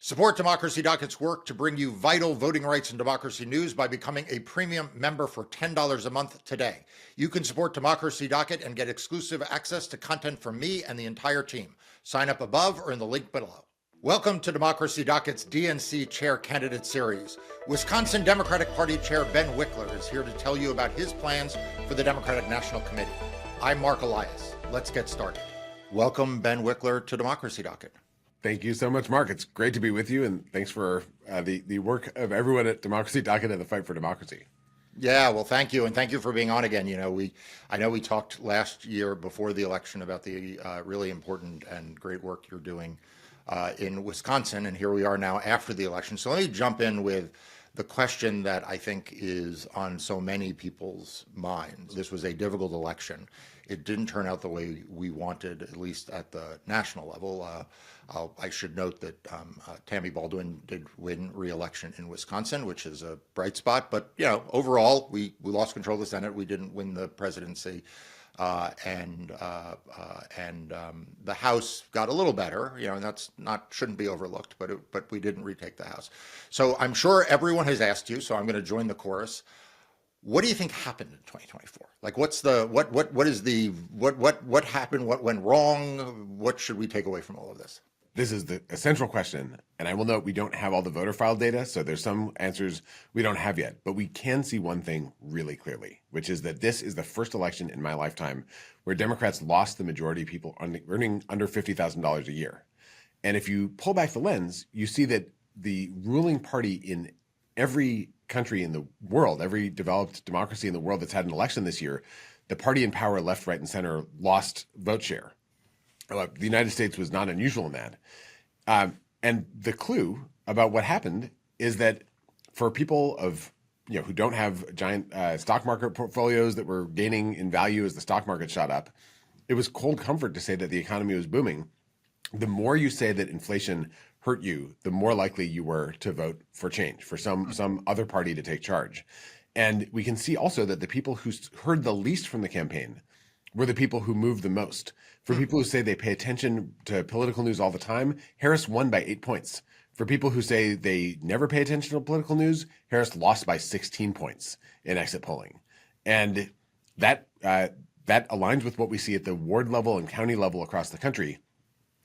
Support Democracy Docket's work to bring you vital voting rights and democracy news by becoming a premium member for $10 a month today. You can support Democracy Docket and get exclusive access to content from me and the entire team. Sign up above or in the link below. Welcome to Democracy Docket's DNC Chair Candidate Series. Wisconsin Democratic Party Chair Ben Wikler is here to tell you about his plans for the Democratic National Committee. I'm Mark Elias. Let's get started. Welcome, Ben Wikler, to Democracy Docket. Thank you so much, Mark. It's great to be with you, and thanks for the work of everyone at Democracy Docket and the fight for democracy. Yeah, well, thank you, and thank you for being on again. I know we talked last year before the election about the really important and great work you're doing in Wisconsin, and here we are now after the election. So let me jump in with the question that I think is on so many people's minds. This was a difficult election. It didn't turn out the way we wanted, at least at the national level. I should note that Tammy Baldwin did win re-election in Wisconsin, which is a bright spot. But overall, we lost control of the Senate. We didn't win the presidency, and the House got a little better. And that's shouldn't be overlooked. But we didn't retake the House. So I'm sure everyone has asked you. So I'm going to join the chorus. What do you think happened in 2024? Like, what happened? What went wrong? What should we take away from all of this? This is the essential question, and I will note we don't have all the voter file data, so there's some answers we don't have yet, but we can see one thing really clearly, which is that this is the first election in my lifetime where Democrats lost the majority of people earning under $50,000 a year. And if you pull back the lens, you see that the ruling party in every country in the world, every developed democracy in the world that's had an election this year, the party in power, left, right, and center, lost vote share. The United States was not unusual in that. And the clue about what happened is that for people who don't have giant stock market portfolios that were gaining in value as the stock market shot up, it was cold comfort to say that the economy was booming. The more you say that inflation hurt you, the more likely you were to vote for change, for some other party to take charge. And we can see also that the people who heard the least from the campaign were the people who moved the most. For people who say they pay attention to political news all the time, Harris won by 8 points. For people who say they never pay attention to political news, Harris lost by 16 points in exit polling. And that aligns with what we see at the ward level and county level across the country,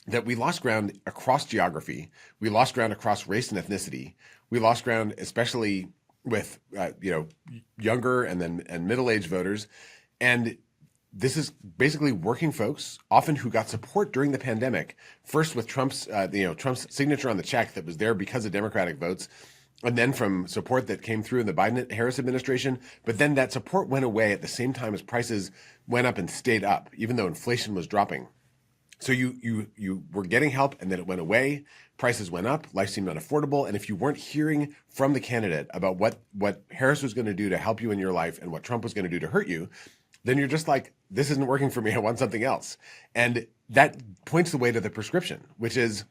that we lost ground across geography. We lost ground across race and ethnicity. We lost ground especially with younger and middle-aged voters. And this is basically working folks, often who got support during the pandemic, first with Trump's signature on the check that was there because of Democratic votes, and then from support that came through in the Biden-Harris administration. But then that support went away at the same time as prices went up and stayed up, even though inflation was dropping. So you were getting help, and then it went away. Prices went up. Life seemed unaffordable. And if you weren't hearing from the candidate about what Harris was going to do to help you in your life and what Trump was going to do to hurt you, then you're just like, this isn't working for me. I want something else. And that points the way to the prescription, which is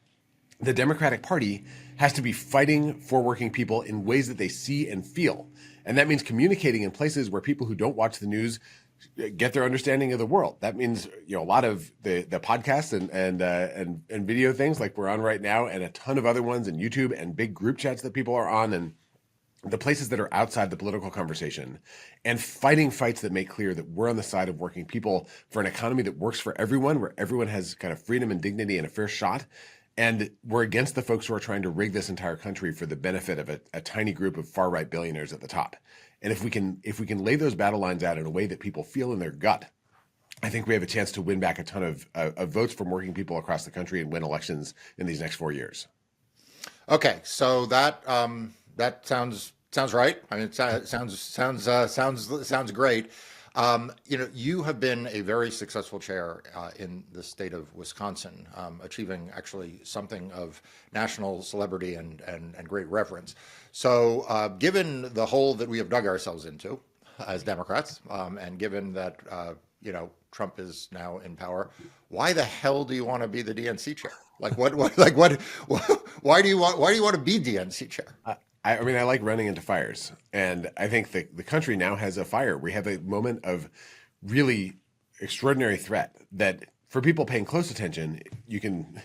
the Democratic Party has to be fighting for working people in ways that they see and feel. And that means communicating in places where people who don't watch the news get their understanding of the world. That means a lot of the podcasts and video things like we're on right now, and a ton of other ones, and YouTube and big group chats that people are on, and the places that are outside the political conversation, and fighting fights that make clear that we're on the side of working people for an economy that works for everyone, where everyone has kind of freedom and dignity and a fair shot. And we're against the folks who are trying to rig this entire country for the benefit of a tiny group of far-right billionaires at the top. And if we can lay those battle lines out in a way that people feel in their gut, I think we have a chance to win back a ton of votes from working people across the country and win elections in these next 4 years. Okay, so that sounds right. I mean, it sounds great. You have been a very successful chair in the state of Wisconsin, achieving actually something of national celebrity and great reverence. So given the hole that we have dug ourselves into as Democrats, and given that, Trump is now in power, why the hell do you want to be the DNC chair? Like why do you want to be DNC chair? I mean, I like running into fires, and I think the country now has a fire. We have a moment of really extraordinary threat that for people paying close attention, you can,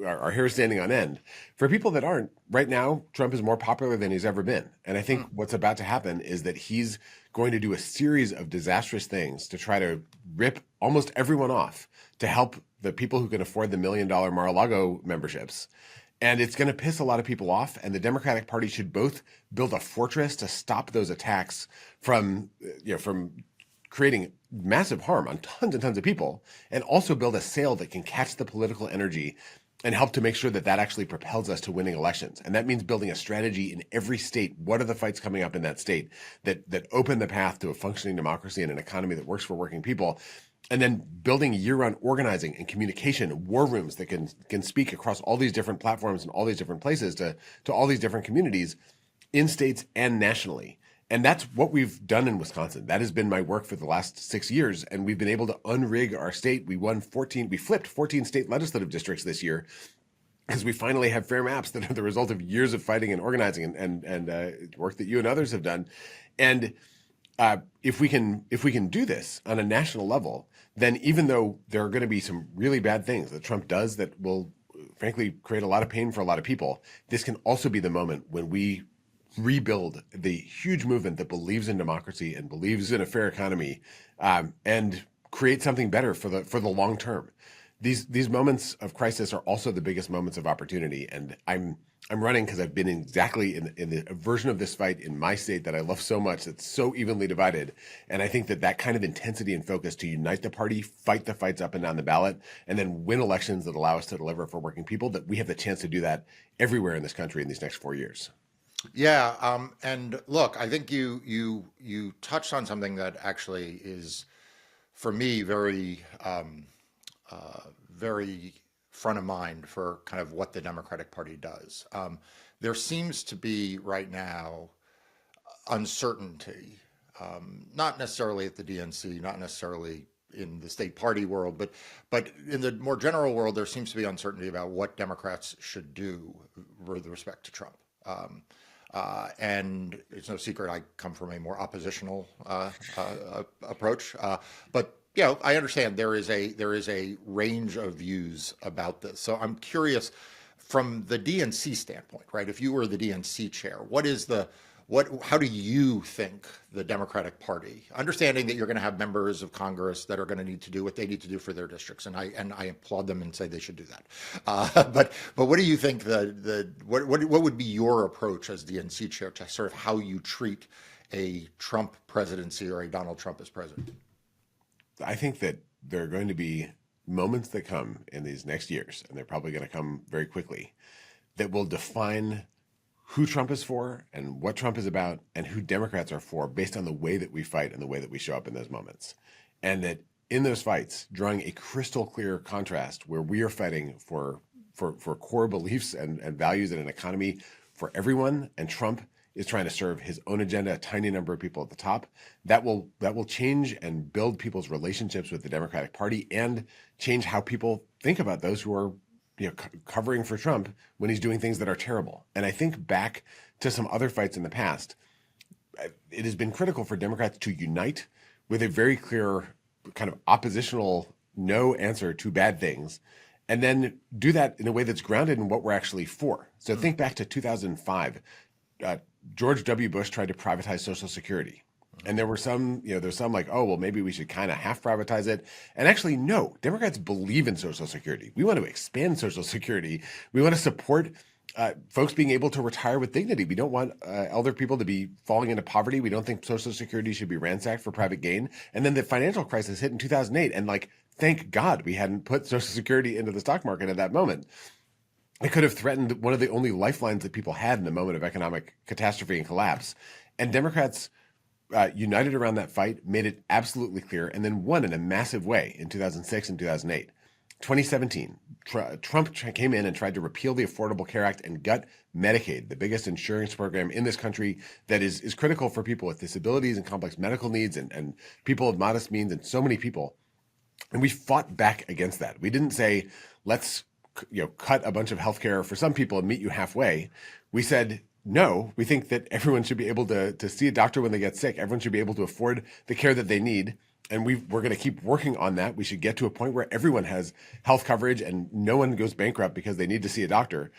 our hair is standing on end. For people that aren't, right now, Trump is more popular than he's ever been. And I think what's about to happen is that he's going to do a series of disastrous things to try to rip almost everyone off to help the people who can afford the $1 million Mar-a-Lago memberships. And it's going to piss a lot of people off. And the Democratic Party should both build a fortress to stop those attacks from creating massive harm on tons and tons of people, and also build a sail that can catch the political energy and help to make sure that that actually propels us to winning elections. And that means building a strategy in every state. What are the fights coming up in that state that open the path to a functioning democracy and an economy that works for working people? And then building year-round organizing and communication, war rooms that can speak across all these different platforms and all these different places to all these different communities in states and nationally. And that's what we've done in Wisconsin. That has been my work for the last 6 years. And we've been able to unrig our state. We flipped 14 state legislative districts this year because we finally have fair maps that are the result of years of fighting and organizing and work that you and others have done. And if we can do this on a national level, then even though there are going to be some really bad things that Trump does that will frankly create a lot of pain for a lot of people, this can also be the moment when we rebuild the huge movement that believes in democracy and believes in a fair economy, and create something better for the long term. These moments of crisis are also the biggest moments of opportunity. And I'm running because I've been exactly in the version of this fight in my state that I love so much, that's so evenly divided. And I think that kind of intensity and focus to unite the party, fight the fights up and down the ballot, and then win elections that allow us to deliver for working people, that we have the chance to do that everywhere in this country in these next 4 years. Yeah, and look, I think you touched on something that actually is, for me, very front of mind for kind of what the Democratic Party does. There seems to be right now uncertainty, not necessarily at the DNC, not necessarily in the state party world, but in the more general world, there seems to be uncertainty about what Democrats should do with respect to Trump. And it's no secret I come from a more oppositional approach, but I understand there is a range of views about this. So I'm curious, from the DNC standpoint, right? If you were the DNC chair, how do you think the Democratic Party, understanding that you're going to have members of Congress that are going to need to do what they need to do for their districts, and I applaud them and say they should do that. But what do you think what would be your approach as DNC chair to sort of how you treat a Trump presidency or a Donald Trump as president? I think that there are going to be moments that come in these next years, and they're probably going to come very quickly, that will define who Trump is for and what Trump is about and who Democrats are for based on the way that we fight and the way that we show up in those moments. And that in those fights, drawing a crystal clear contrast where we are fighting for core beliefs and values in an economy for everyone, and Trump is trying to serve his own agenda, a tiny number of people at the top, that will change and build people's relationships with the Democratic Party and change how people think about those who are covering for Trump when he's doing things that are terrible. And I think back to some other fights in the past, it has been critical for Democrats to unite with a very clear kind of oppositional no answer to bad things, and then do that in a way that's grounded in what we're actually for. So think back to 2005. George W. Bush tried to privatize Social Security. And there were some, there's some like, oh, well, maybe we should kind of half privatize it. And actually, no, Democrats believe in Social Security. We want to expand Social Security. We want to support folks being able to retire with dignity. We don't want elder people to be falling into poverty. We don't think Social Security should be ransacked for private gain. And then the financial crisis hit in 2008. And thank God we hadn't put Social Security into the stock market at that moment. It could have threatened one of the only lifelines that people had in the moment of economic catastrophe and collapse. And Democrats united around that fight, made it absolutely clear, and then won in a massive way in 2006 and 2008. 2017, Trump came in and tried to repeal the Affordable Care Act and gut Medicaid, the biggest insurance program in this country that is critical for people with disabilities and complex medical needs and people of modest means and so many people. And we fought back against that. We didn't say, let's cut a bunch of healthcare for some people and meet you halfway. We said, no, we think that everyone should be able to see a doctor when they get sick. Everyone should be able to afford the care that they need. And we're going to keep working on that. We should get to a point where everyone has health coverage and no one goes bankrupt because they need to see a doctor.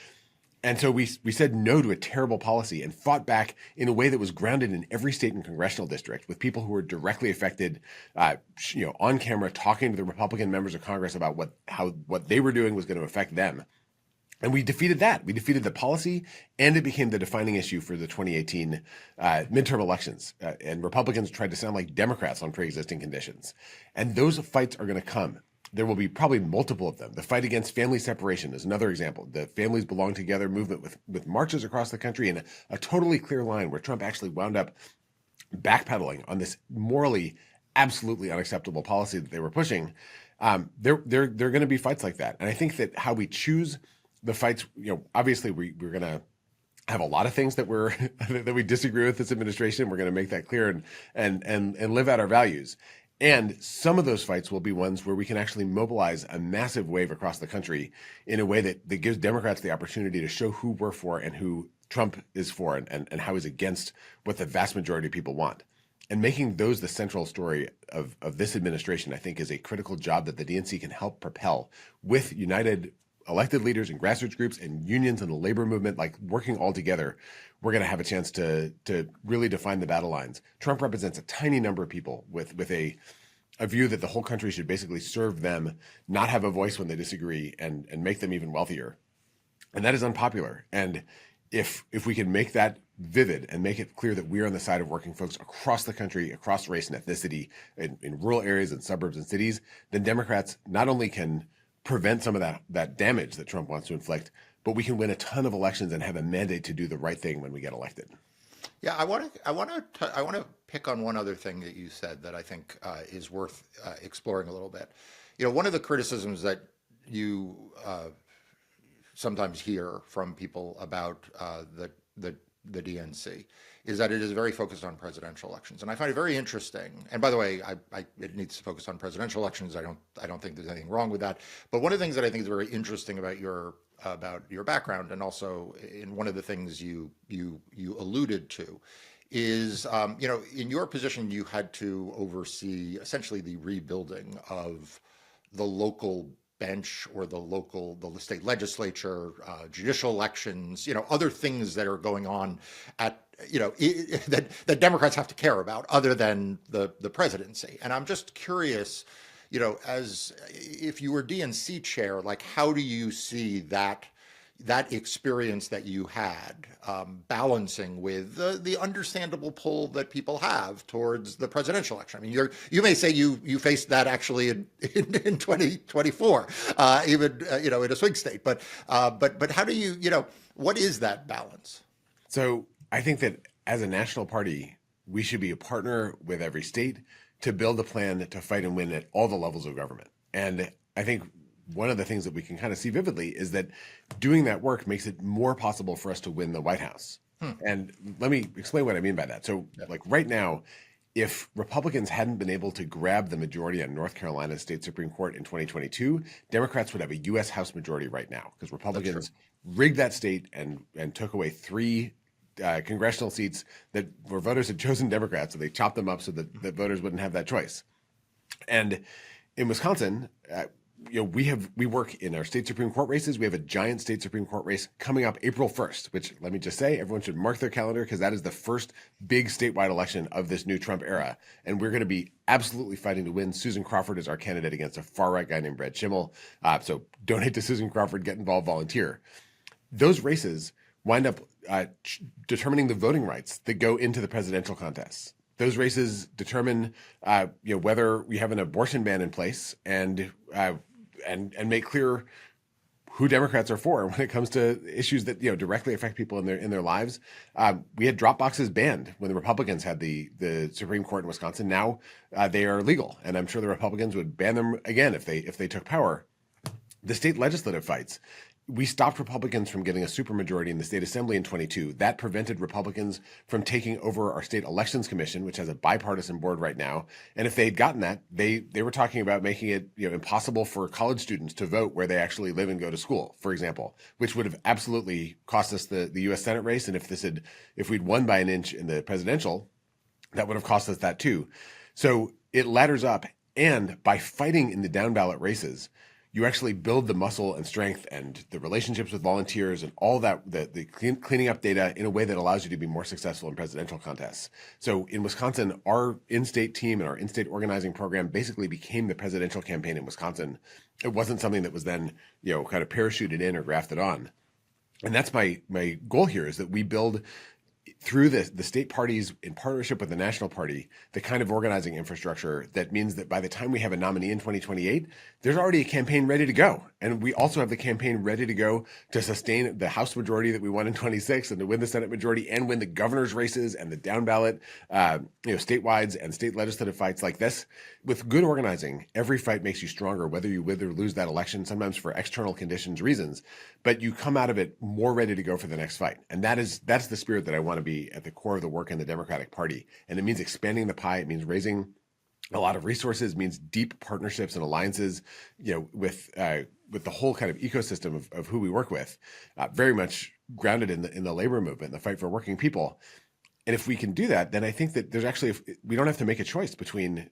And so we said no to a terrible policy and fought back in a way that was grounded in every state and congressional district with people who were directly affected, on camera, talking to the Republican members of Congress about what they were doing was going to affect them. And we defeated that. We defeated the policy, and it became the defining issue for the 2018 midterm elections. And Republicans tried to sound like Democrats on pre-existing conditions. And those fights are going to come. There will be probably multiple of them. The fight against family separation is another example. The Families Belong Together movement with marches across the country and a totally clear line where Trump actually wound up backpedaling on this morally absolutely unacceptable policy that they were pushing. There are going to be fights like that. And I think that how we choose the fights, obviously we're going to have a lot of things that that we disagree with this administration. We're going to make that clear and live out our values. And some of those fights will be ones where we can actually mobilize a massive wave across the country in a way that gives Democrats the opportunity to show who we're for and who Trump is for and how he's against what the vast majority of people want. And making those the central story of this administration, I think, is a critical job that the DNC can help propel with united elected leaders and grassroots groups and unions and the labor movement, like working all together. We're going to have a chance to really define the battle lines. Trump represents a tiny number of people with a view that the whole country should basically serve them, not have a voice when they disagree, and make them even wealthier. And that is unpopular. And if we can make that vivid and make it clear that we're on the side of working folks across the country, across race and ethnicity, in rural areas and suburbs and cities, then Democrats not only can prevent some of that damage that Trump wants to inflict, but we can win a ton of elections and have a mandate to do the right thing when we get elected. Yeah, I want to pick on one other thing that you said that I think is worth exploring a little bit. One of the criticisms that you sometimes hear from people about the DNC is that it is very focused on presidential elections, and I find it very interesting. And by the way, it needs to focus on presidential elections. I don't think there's anything wrong with that. But one of the things that I think is very interesting about your background, and also in one of the things you alluded to, is in your position you had to oversee essentially the rebuilding of the local bench or the state legislature, judicial elections, other things that are going on at that Democrats have to care about other than the presidency. And I'm just curious, as if you were DNC chair, like how do you see that experience that you had balancing with the understandable pull that people have towards the presidential election? I mean, you may say you faced that actually in 2024, even in a swing state. But how do you what is that balance? So I think that as a national party, we should be a partner with every state to build a plan to fight and win at all the levels of government. And I think one of the things that we can kind of see vividly is that doing that work makes it more possible for us to win the White House. And let me explain what I mean by that. So like right now, if Republicans hadn't been able to grab the majority on North Carolina's state Supreme Court in 2022, Democrats would have a U.S. House majority right now because Republicans rigged that state and took away 3 congressional seats that where voters had chosen Democrats, so they chopped them up so that voters wouldn't have that choice. And in Wisconsin, we work in our state Supreme Court races. We have a giant state Supreme Court race coming up April 1st, which let me just say, everyone should mark their calendar because that is the first big statewide election of this new Trump era. And we're going to be absolutely fighting to win. Susan Crawford is our candidate against a far-right guy named Brad Schimmel. So donate to Susan Crawford, get involved, volunteer. Those races wind up determining the voting rights that go into the presidential contests. Those races determine, whether we have an abortion ban in place and make clear who Democrats are for when it comes to issues that directly affect people in their lives. We had drop boxes banned when the Republicans had the Supreme Court in Wisconsin. Now they are legal, and I'm sure the Republicans would ban them again if they took power. The state legislative fights. We stopped Republicans from getting a supermajority in the state assembly in 22. That prevented Republicans from taking over our state elections commission, which has a bipartisan board right now. And if they had gotten that, they were talking about making it impossible for college students to vote where they actually live and go to school, for example, which would have absolutely cost us the U.S. Senate race. And if we'd won by an inch in the presidential, that would have cost us that too. So it ladders up. And by fighting in the down ballot races, you actually build the muscle and strength and the relationships with volunteers and all that, cleaning up data in a way that allows you to be more successful in presidential contests. So in Wisconsin, our in-state team and our in-state organizing program basically became the presidential campaign in Wisconsin. It wasn't something that was then, kind of parachuted in or grafted on. And that's my goal here, is that we build through the state parties in partnership with the national party, the kind of organizing infrastructure that means that by the time we have a nominee in 2028, there's already a campaign ready to go. And we also have the campaign ready to go to sustain the House majority that we won in 26 and to win the Senate majority and win the governor's races and the down ballot, statewide and state legislative fights like this. With good organizing, every fight makes you stronger, whether you win or lose that election, sometimes for external conditions reasons, but you come out of it more ready to go for the next fight. And that's the spirit that I want to be at the core of the work in the Democratic Party. And it means expanding the pie. It means raising a lot of resources, it means deep partnerships and alliances, with the whole kind of ecosystem of who we work with, very much grounded in the labor movement, the fight for working people. And if we can do that, then I think that we don't have to make a choice between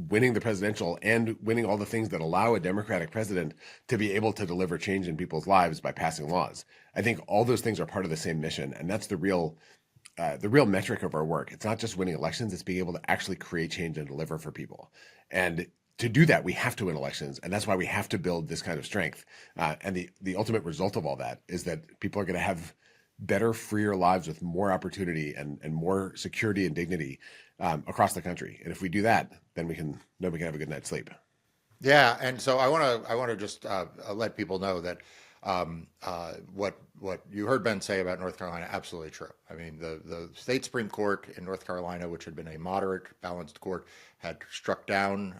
winning the presidential and winning all the things that allow a Democratic president to be able to deliver change in people's lives by passing laws. I think all those things are part of the same mission, and that's the real metric of our work. It's not just winning elections, it's being able to actually create change and deliver for people. And to do that, we have to win elections. And that's why we have to build this kind of strength. And the ultimate result of all that is that people are going to have better, freer lives with more opportunity and more security and dignity across the country. And if we do that, then we can have a good night's sleep. Yeah, and so I want to just let people know that what you heard Ben say about North Carolina, absolutely true. I mean, the state Supreme Court in North Carolina, which had been a moderate, balanced court, had struck down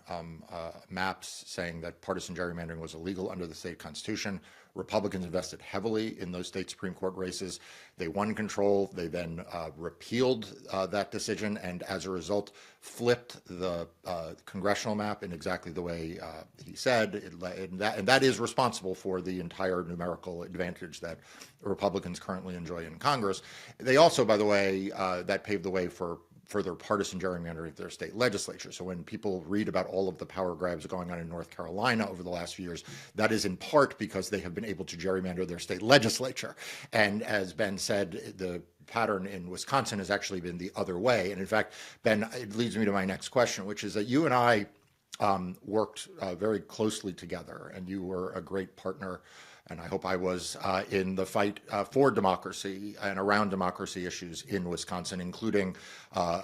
maps saying that partisan gerrymandering was illegal under the state constitution. Republicans invested heavily in those state Supreme Court races. They won control. They then repealed that decision, and as a result, flipped the congressional map in exactly the way he said. And that is responsible for the entire numerical advantage that Republicans currently enjoy in Congress. They also, by the way, that paved the way for further partisan gerrymandering of their state legislature. So when people read about all of the power grabs going on in North Carolina over the last few years, that is in part because they have been able to gerrymander their state legislature. And as Ben said, the pattern in Wisconsin has actually been the other way. And in fact, Ben, it leads me to my next question, which is that you and I worked very closely together, and you were a great partner, and I hope I was, in the fight for democracy and around democracy issues in Wisconsin, including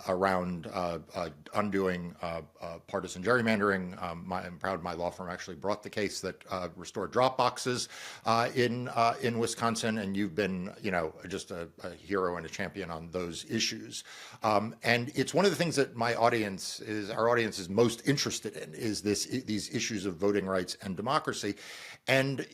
around undoing partisan gerrymandering. I'm proud my law firm actually brought the case that restored drop boxes in Wisconsin, and you've been, just a hero and a champion on those issues. And it's one of the things that our audience is most interested in, is these issues of voting rights and democracy. And,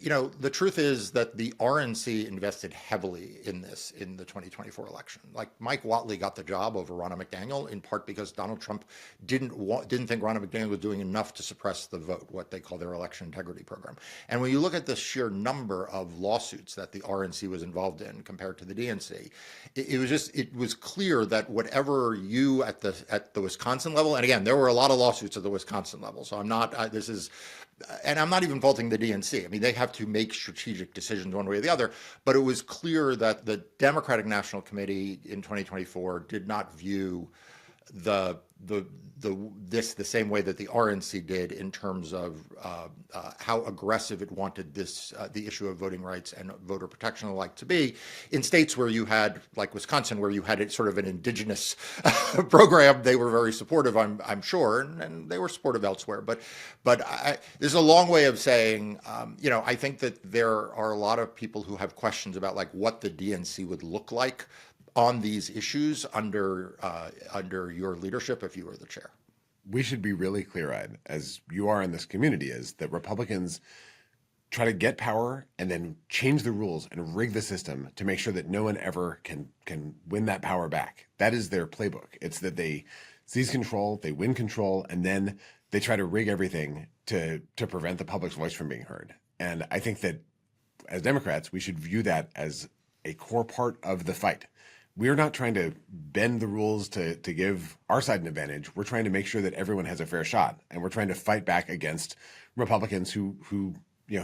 the truth is that the RNC invested heavily in this in the 2024 election. Like, Mike Whatley got the job over Ronna McDaniel in part because Donald Trump didn't think Ronna McDaniel was doing enough to suppress the vote, what they call their election integrity program. And when you look at the sheer number of lawsuits that the RNC was involved in compared to the DNC, it was clear that whatever you at the Wisconsin level, and again, there were a lot of lawsuits at the Wisconsin level, so I'm not and I'm not even faulting the DNC. I mean, they have to make strategic decisions one way or the other, but it was clear that the Democratic National Committee in 2024 did not view this the same way that the RNC did in terms of how aggressive it wanted the issue of voting rights and voter protection and the like to be in states where you had, like Wisconsin, where you had it sort of an indigenous program. They were very supportive, I'm sure, and they were supportive elsewhere. But there's a long way of saying, I think that there are a lot of people who have questions about like what the DNC would look like on these issues under your leadership if you were the chair. We should be really clear-eyed, as you are in this community, is that Republicans try to get power and then change the rules and rig the system to make sure that no one ever can win that power back. That is their playbook. It's that they seize control, they win control, and then they try to rig everything to prevent the public's voice from being heard. And I think that as Democrats, we should view that as a core part of the fight. we're not trying to bend the rules to give our side an advantage. We're trying to make sure that everyone has a fair shot, and we're trying to fight back against Republicans who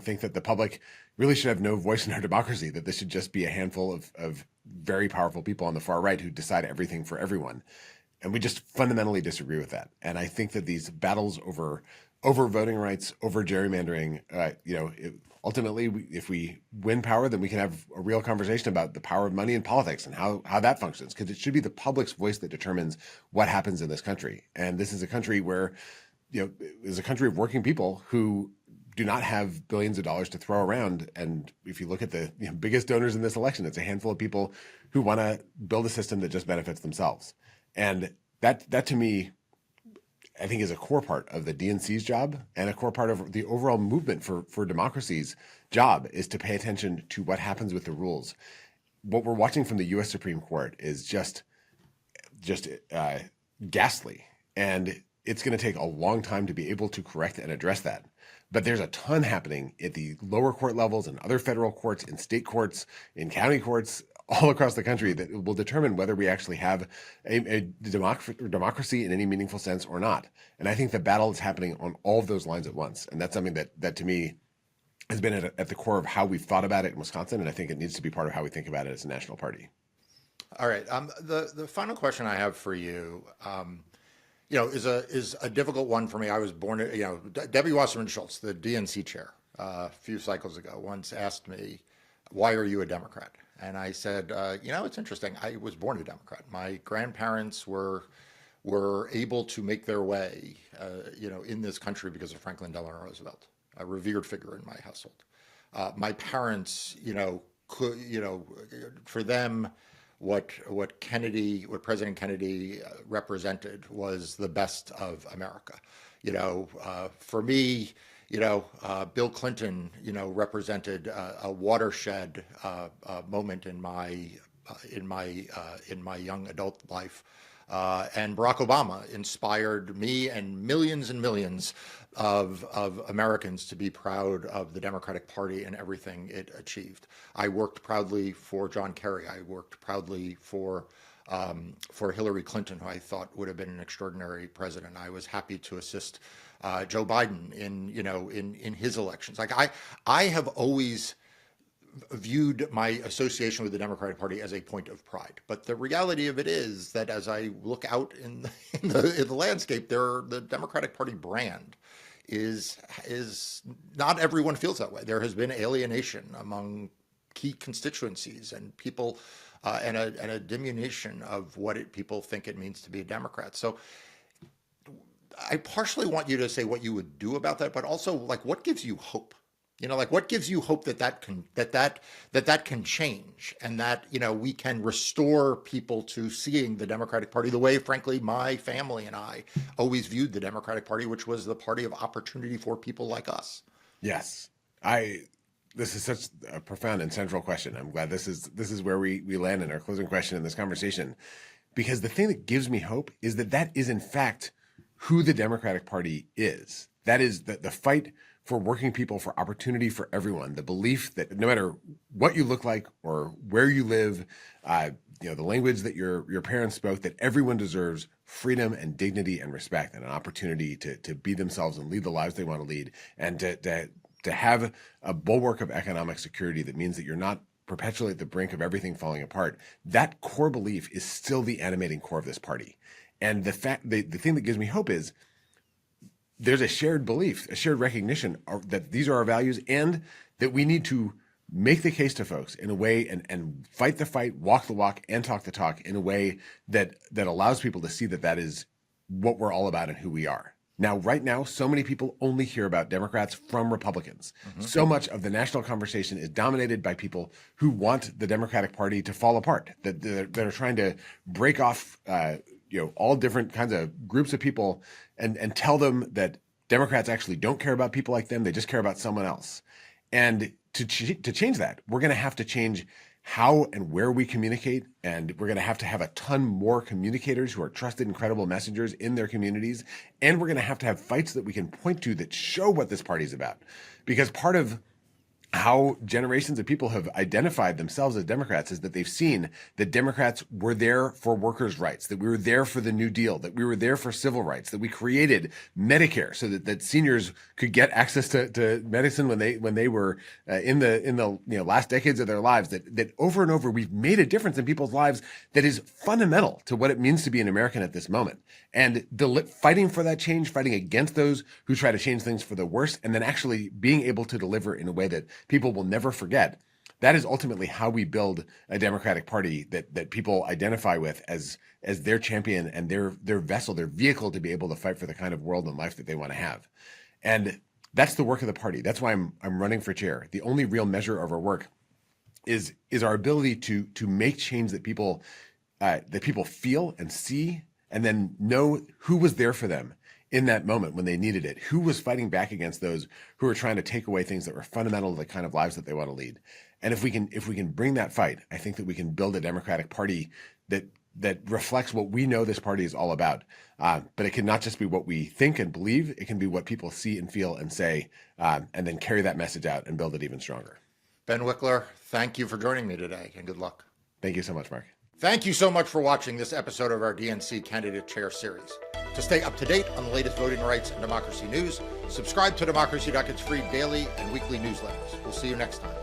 think that the public really should have no voice in our democracy, that this should just be a handful of very powerful people on the far right who decide everything for everyone. And we just fundamentally disagree with that. And I think that these battles over voting rights, over gerrymandering, ultimately, if we win power, then we can have a real conversation about the power of money in politics and how that functions. Because it should be the public's voice that determines what happens in this country. And this is a country where, is a country of working people who do not have billions of dollars to throw around. And if you look at the biggest donors in this election, it's a handful of people who want to build a system that just benefits themselves. And that to me, I think, is a core part of the DNC's job, and a core part of the overall movement for democracy's job is to pay attention to what happens with the rules. What we're watching from the U.S. Supreme Court is just ghastly, and it's going to take a long time to be able to correct and address that. But there's a ton happening at the lower court levels and other federal courts, in state courts, in county courts, all across the country, that will determine whether we actually have a democracy in any meaningful sense or not. And I think the battle is happening on all of those lines at once. And that's something that to me has been at the core of how we've thought about it in Wisconsin. And I think it needs to be part of how we think about it as a national party. All right. The final question I have for you, is a difficult one for me. I was born, Debbie Wasserman Schultz, the DNC chair, a few cycles ago, once asked me, "Why are you a Democrat?" And I said, it's interesting. I was born a Democrat. My grandparents were able to make their way, in this country because of Franklin Delano Roosevelt, a revered figure in my household. My parents, for them, what President Kennedy represented was the best of America. For me, Bill Clinton, represented a watershed moment in my young adult life, and Barack Obama inspired me and millions of Americans to be proud of the Democratic Party and everything it achieved. I worked proudly for John Kerry. I worked proudly for Hillary Clinton, who I thought would have been an extraordinary president. I was happy to assist Joe Biden in his elections. Like I have always viewed my association with the Democratic Party as a point of pride. But the reality of it is that as I look out in the landscape, the Democratic Party brand is not everyone feels that way. There has been alienation among key constituencies and people, and a diminution of what people think it means to be a Democrat. So I partially want you to say what you would do about that, but also what gives you hope? What gives you hope that can change, and that we can restore people to seeing the Democratic Party the way, frankly, my family and I always viewed the Democratic Party, which was the party of opportunity for people like us. Yes, this is such a profound and central question. I'm glad this is where we land in our closing question in this conversation, because the thing that gives me hope is that is in fact who the Democratic Party is. That is the fight for working people, for opportunity for everyone, the belief that no matter what you look like or where you live, the language that your parents spoke, that everyone deserves freedom and dignity and respect and an opportunity to be themselves and lead the lives they want to lead, and to have a bulwark of economic security that means that you're not perpetually at the brink of everything falling apart. That core belief is still the animating core of this party. And the thing that gives me hope is there's a shared belief, a shared recognition that these are our values, and that we need to make the case to folks in a way and fight the fight, walk the walk, and talk the talk in a way that allows people to see that is what we're all about and who we are. Now, right now, so many people only hear about Democrats from Republicans. Mm-hmm. So much of the national conversation is dominated by people who want the Democratic Party to fall apart, that are trying to break off all different kinds of groups of people and tell them that Democrats actually don't care about people like them. They just care about someone else. And to change that, we're going to have to change how and where we communicate. And we're going to have a ton more communicators who are trusted and credible messengers in their communities. And we're going to have fights that we can point to that show what this party is about. Because part of how generations of people have identified themselves as Democrats is that they've seen that Democrats were there for workers' rights, that we were there for the New Deal, that we were there for civil rights, that we created Medicare so that seniors could get access to medicine when they were in the last decades of their lives. That over and over we've made a difference in people's lives that is fundamental to what it means to be an American at this moment. And fighting for that change, fighting against those who try to change things for the worse, and then actually being able to deliver in a way that people will never forget. That is ultimately how we build a Democratic Party that people identify with as their champion and their vessel, their vehicle to be able to fight for the kind of world and life that they want to have. And that's the work of the party. That's why I'm running for chair. The only real measure of our work is our ability to make change that people feel and see, and then know who was there for them in that moment when they needed it, who was fighting back against those who were trying to take away things that were fundamental to the kind of lives that they want to lead. And if we can bring that fight, I think that we can build a Democratic Party that reflects what we know this party is all about. But it can not just be what we think and believe, it can be what people see and feel and say, and then carry that message out and build it even stronger. Ben Wikler, thank you for joining me today, and good luck. Thank you so much, Mark. Thank you so much for watching this episode of our DNC Candidate Chair Series. To stay up to date on the latest voting rights and democracy news, subscribe to Democracy Duck. It's free daily and weekly newsletters. We'll see you next time.